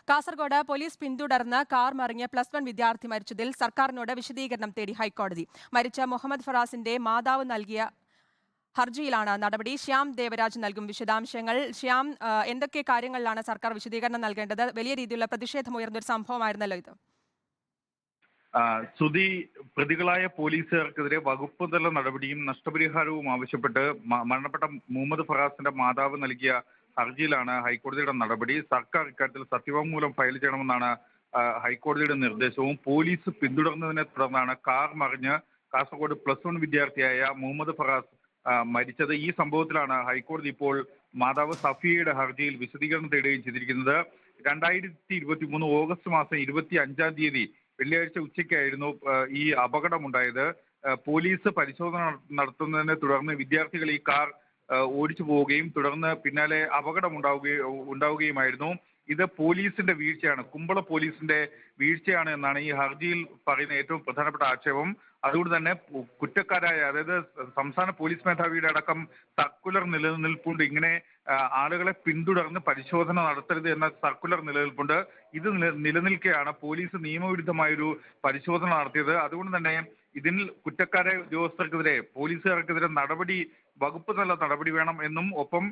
Kasaragod police പിന്തുടർന്ന് car മറിഞ്ഞ് +1 വിദ്യാർത്ഥി മരിച്ചതിൽ സർക്കാരിനോട് വിശദീകരണം തേടി ഹൈക്കോടതി. മരിച്ച മുഹമ്മദ് ഫറാസിന്റെ മാതാവ് നൽകിയ ഹർജിയിലാണ് നടപടി. ശ്യാം ദേവരാജ് നൽകും വിശദാംശങ്ങൾ. ശ്യാം, എന്തൊക്കെ കാര്യങ്ങളിലാണ് സർക്കാർ വിശദീകരണം നൽകേണ്ടത്? വലിയ രീതിയിലുള്ള പ്രതിഷേധമുയർന്നൊരു സംഭവമായിരുന്നല്ലോ ഇത്. സുധി, പ്രതികളായ പോലീസുകാർക്കെതിരെ വകുപ്പ് തല നടപടിയും നഷ്ടപരിഹാരവും ആവശ്യപ്പെട്ട് മരണപ്പെട്ട മുഹമ്മദ് ഫറാസിന്റെ മാതാവ് നൽകിയ ഹർജിയിലാണ് ഹൈക്കോടതിയുടെ നടപടി. സർക്കാർ ഇക്കാര്യത്തിൽ സത്യവാങ്മൂലം ഫയൽ ചെയ്യണമെന്നാണ് ഹൈക്കോടതിയുടെ നിർദ്ദേശവും. പോലീസ് പിന്തുടർന്നതിനെ തുടർന്നാണ് കാർ മറിഞ്ഞ് കാസർഗോഡ് +1 വിദ്യാർത്ഥിയായ മുഹമ്മദ് ഫറാസ് മരിച്ചത്. ഈ സംഭവത്തിലാണ് ഹൈക്കോടതി ഇപ്പോൾ മാതാവ് സഫിയയുടെ ഹർജിയിൽ വിശദീകരണം തേടുകയും ചെയ്തിരിക്കുന്നത്. 2023 ഓഗസ്റ്റ് മാസം 25-ാം തീയതി വെള്ളിയാഴ്ച ഉച്ചയ്ക്കായിരുന്നു ഈ അപകടമുണ്ടായത്. പോലീസ് പരിശോധന നടത്തുന്നതിനെ തുടർന്ന് വിദ്യാർത്ഥികൾ ഈ കാർ ഓടിച്ചു പോവുകയും തുടർന്ന് പിന്നാലെ ഉണ്ടാവുകയുമായിരുന്നു. ഇത് പോലീസിന്റെ വീഴ്ചയാണ്, കുമ്പള പോലീസിന്റെ വീഴ്ചയാണ് എന്നാണ് ഈ ഹർജിയിൽ പറയുന്ന ഏറ്റവും പ്രധാനപ്പെട്ട ആക്ഷേപം. അതുകൊണ്ട് തന്നെ കുറ്റക്കാരായ, അതായത് സംസ്ഥാന പോലീസ് മേധാവിയുടെ അടക്കം സർക്കുലർ നിലനിൽപ്പുണ്ട്. ഇങ്ങനെ ആളുകളെ പിന്തുടർന്ന് പരിശോധന നടത്തരുത് എന്ന സർക്കുലർ നിലനിൽപ്പുണ്ട്. ഇത് നിലനിൽക്കെയാണ് പോലീസ് നിയമവിരുദ്ധമായൊരു പരിശോധന നടത്തിയത്. അതുകൊണ്ട് തന്നെ ഇതിൽ കുറ്റക്കാരായ ഉദ്യോഗസ്ഥർക്കെതിരെ, പോലീസുകാർക്കെതിരെ വകുപ്പ് തല നടപടി വേണം എന്നും ഒപ്പം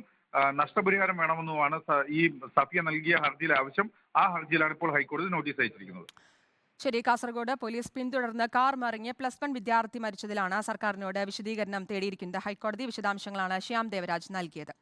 നഷ്ടപരിഹാരം വേണമെന്നുമാണ് ഈ സഫിയ നൽകിയ ഹർജിയിലെ ആവശ്യം. ആ ഹർജിയിലാണ് ഇപ്പോൾ ഹൈക്കോടതി നോട്ടീസ് അയച്ചിരിക്കുന്നത്. ശരി, കാസർഗോഡ് പോലീസ് പിന്തുടർന്ന് കാർ മറിഞ്ഞ് +1 വിദ്യാർത്ഥി മരിച്ചതിലാണ് സർക്കാരിനോട് വിശദീകരണം തേടിയിരിക്കുന്നത് ഹൈക്കോടതി. വിശദാംശങ്ങളാണ് ശ്യാം ദേവരാജ് നൽകിയത്.